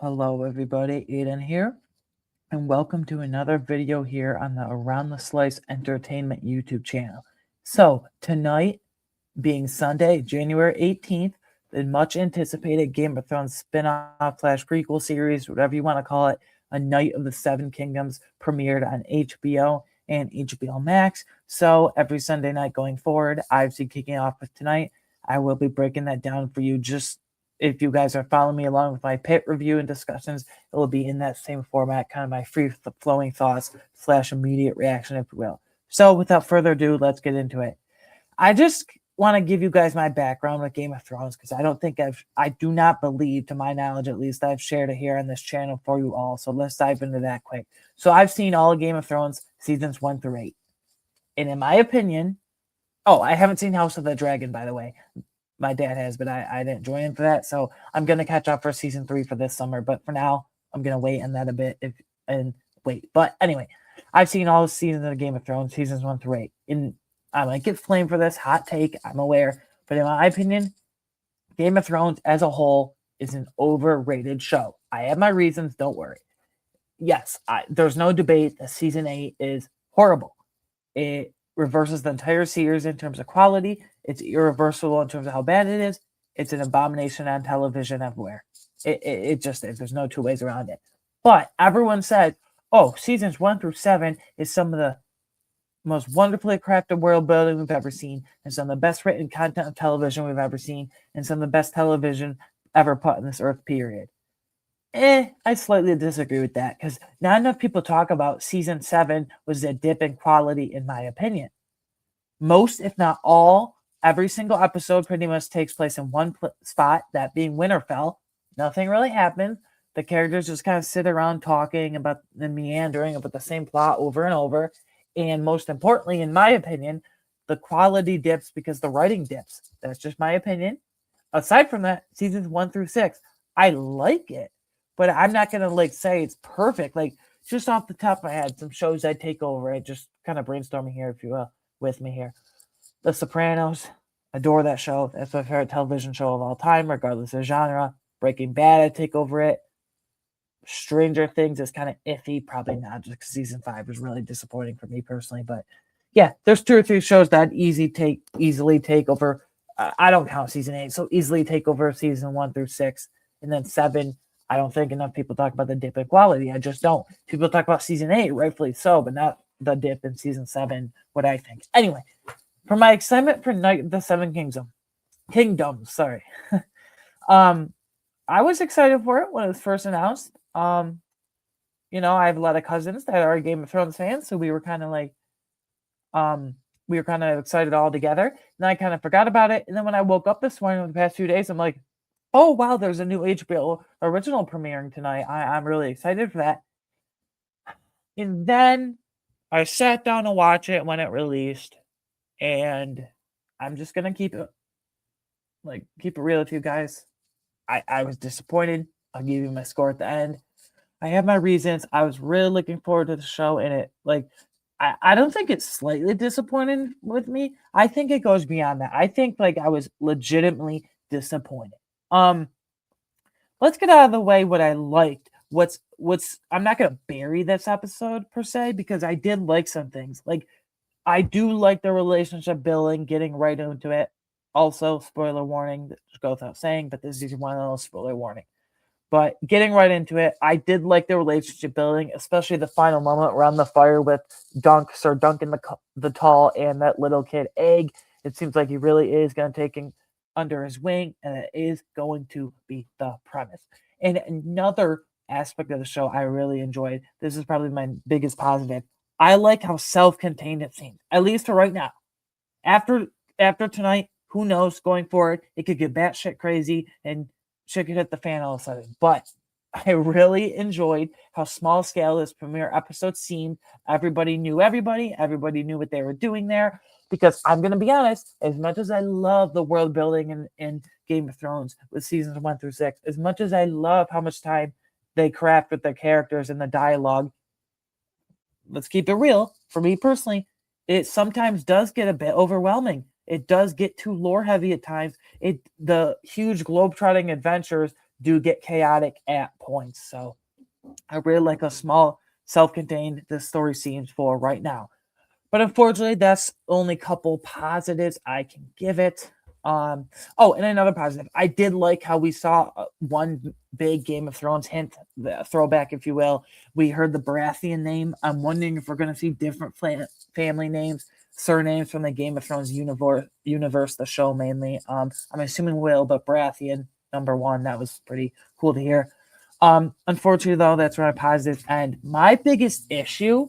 Hello everybody, Aiden here, and welcome to another video here on the Around the Slice Entertainment YouTube channel. So, tonight, being Sunday, January 18th, the much anticipated Game of Thrones spin-off / prequel series, whatever you want to call it, A Night of the Seven Kingdoms, premiered on HBO and HBO Max. So, every Sunday night going forward, obviously kicking off with tonight, I will be breaking that down for you. Just if you guys are following me along with my pit review and discussions, it will be in that same format, kind of my free-flowing thoughts / immediate reaction, if you will. So, without further ado, let's get into it. I just want to give you guys my background with Game of Thrones because I do not believe, to my knowledge at least, I've shared it here on this channel for you all. So let's dive into that quick. So I've seen all of Game of Thrones seasons 1 through 8. And in my opinion, I haven't seen House of the Dragon, by the way. My dad has, but I didn't join in for that. So I'm going to catch up for season 3 for this summer. But for now, I'm going to wait on that a bit and wait. But anyway, I've seen all the seasons of Game of Thrones, seasons 1 through 8. And I might get flamed for this hot take, I'm aware. But in my opinion, Game of Thrones as a whole is an overrated show. I have my reasons, don't worry. Yes, there's no debate that season 8 is horrible. It reverses the entire series in terms of quality. It's irreversible in terms of how bad it is. It's an abomination on television everywhere. It just is. There's no two ways around it. But everyone said, seasons 1 through 7 is some of the most wonderfully crafted world building we've ever seen, and some of the best written content of television we've ever seen, and some of the best television ever put in this earth, period. I slightly disagree with that, because not enough people talk about season 7 was a dip in quality, in my opinion. Most, if not all, every single episode pretty much takes place in one spot, that being Winterfell. Nothing really happens. The characters just kind of sit around talking about the meandering about the same plot over and over. And most importantly, in my opinion, the quality dips because the writing dips. That's just my opinion. Aside from that, seasons 1 through 6, I like it, but I'm not gonna say it's perfect. Just off the top of my head, some shows I'd take over. I just kind of brainstorming here, if you will, with me here. The Sopranos, adore that show. That's my favorite television show of all time, regardless of genre. Breaking Bad, I'd take over it. Stranger Things is kind of iffy, probably not, just because season 5 was really disappointing for me personally. But yeah, there's 2 or 3 shows that I'd easily take over. I don't count season 8, so easily take over season 1 through 6, and then 7. I don't think enough people talk about the dip in quality. I just don't. People talk about season 8, rightfully so, but not the dip in season 7. What I think. Anyway, for my excitement for Night of the Seven Kingdoms, sorry. I was excited for it when it was first announced. I have a lot of cousins that are Game of Thrones fans, so we were kind of excited all together. And I kind of forgot about it. And then when I woke up this morning over the past few days, I'm like, oh wow, there's a new HBO original premiering tonight. I'm really excited for that. And then I sat down to watch it when it released, and I'm just gonna keep it real with you guys. I was disappointed. I'll give you my score at the end. I have my reasons. I was really looking forward to the show, and I don't think it's slightly disappointing with me. I think it goes beyond that. I think I was legitimately disappointed. Let's get out of the way what I liked. I'm not gonna bury this episode per se, because I did like some things. I do like the relationship building, getting right into it. Also, spoiler warning, that goes without saying, but this is one of those spoiler warning. But getting right into it, I did like the relationship building, especially the final moment around the fire with Sir Duncan the Tall and that little kid Egg. It seems like he really is going to take him under his wing, and it is going to be the premise. And another aspect of the show I really enjoyed, this is probably my biggest positive, I like how self-contained it seems, at least for right now. After tonight, who knows, going forward, it could get batshit crazy and shit could hit the fan all of a sudden. But I really enjoyed how small scale this premiere episode seemed. Everybody knew everybody. Everybody knew what they were doing there. Because I'm going to be honest, as much as I love the world building in Game of Thrones with seasons 1 through 6, as much as I love how much time they craft with their characters and the dialogue, let's keep it real. For me personally, it sometimes does get a bit overwhelming. It does get too lore heavy at times. The huge globetrotting adventures do get chaotic at points. So I really like a small, self-contained this story seems for right now. But unfortunately, that's only a couple positives I can give it. And another positive. I did like how we saw one big Game of Thrones hint, the throwback, if you will. We heard the Baratheon name. I'm wondering if we're going to see different family names, surnames from the Game of Thrones universe, the show mainly. I'm assuming will, but Baratheon, number one, that was pretty cool to hear. Unfortunately, though, that's my positive. And my biggest issue,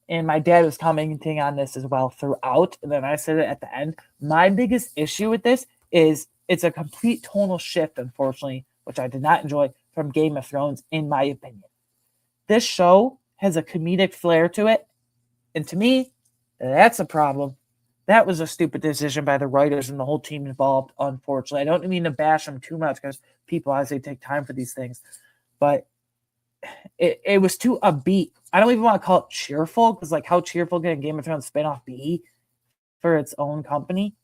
and my dad was commenting on this as well throughout, and then I said it at the end. My biggest issue with this is it's a complete tonal shift, unfortunately, which I did not enjoy from Game of Thrones, in my opinion. This show has a comedic flair to it, and to me, that's a problem. That was a stupid decision by the writers and the whole team involved, unfortunately. I don't mean to bash them too much because people obviously take time for these things, but it was too upbeat. I don't even want to call it cheerful because, like, how cheerful can a Game of Thrones spinoff be for its own company?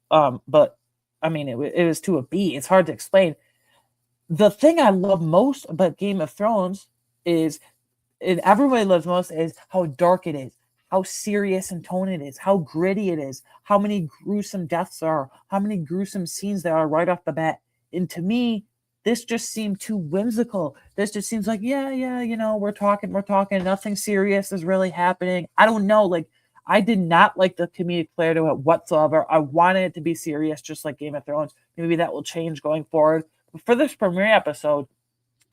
But I mean, it was too upbeat. It's hard to explain. The thing I love most about Game of Thrones is, and everybody loves most, is how dark it is, how serious in tone it is, how gritty it is, how many gruesome deaths there are, how many gruesome scenes there are right off the bat. And to me, this just seemed too whimsical. This just seems like, yeah, we're talking, nothing serious is really happening. I don't know, like, I did not like the comedic flair to it whatsoever. I wanted it to be serious, just like Game of Thrones. Maybe that will change going forward. But for this premiere episode,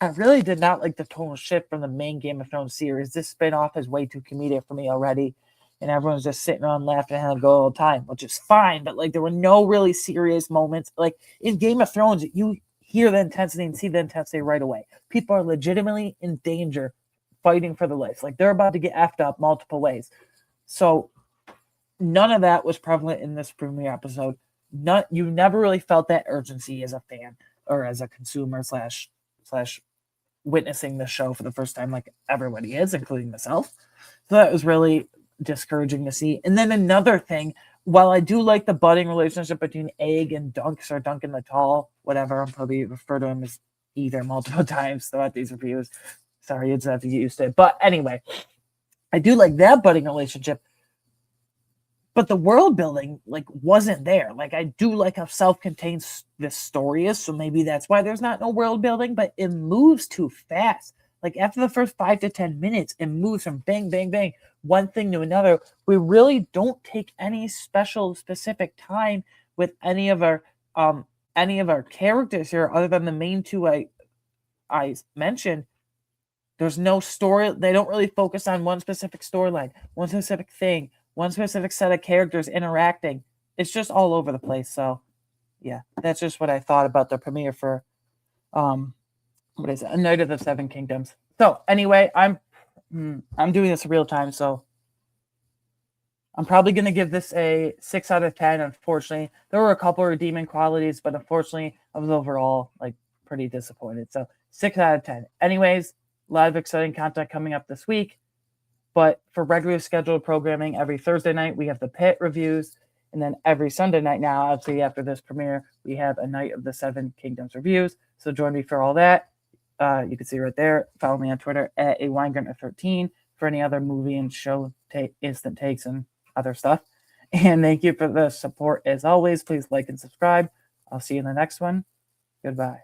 I really did not like the tonal shift from the main Game of Thrones series. This spinoff is way too comedic for me already, and everyone's just sitting around laughing and having a go all the time, which is fine. But, like, there were no really serious moments. Like, in Game of Thrones, you hear the intensity and see the intensity right away. People are legitimately in danger, fighting for their lives. Like, they're about to get effed up multiple ways. So none of that was prevalent in this premiere episode. You never really felt that urgency as a fan or as a consumer slash witnessing the show for the first time, like everybody is, including myself. So that was really discouraging to see. And then another thing, while I do like the budding relationship between Egg and Dunks, or Duncan the Tall, whatever, I'll probably refer to him as either multiple times throughout these reviews. Sorry, you just have to get used to it. But anyway, I do like that budding relationship. But the world building, like, wasn't there. Like, I do like how self-contained this story is, so maybe that's why there's not no world building, but it moves too fast. Like, after the first 5 to 10 minutes, it moves from bang, bang, bang, one thing to another. We really don't take any specific time with any of our characters here, other than the main two I mentioned. There's no story. They don't really focus on one specific storyline, one specific thing, one specific set of characters interacting. It's just all over the place. So, yeah, that's just what I thought about the premiere for what is it? A Night of the Seven Kingdoms. So anyway, I'm doing this real time, so I'm probably going to give this a 6 out of 10. Unfortunately, there were a couple redeeming qualities, but unfortunately, I was overall, like, pretty disappointed. So 6 out of 10. Anyways, a lot of exciting content coming up this week. But for regular scheduled programming, every Thursday night, we have the Pit reviews. And then every Sunday night now, obviously after this premiere, we have a Night of the Seven Kingdoms reviews. So join me for all that. You can see right there. Follow me on Twitter at @aWeingartner13 for any other movie and show instant takes and other stuff. And thank you for the support as always. Please like and subscribe. I'll see you in the next one. Goodbye.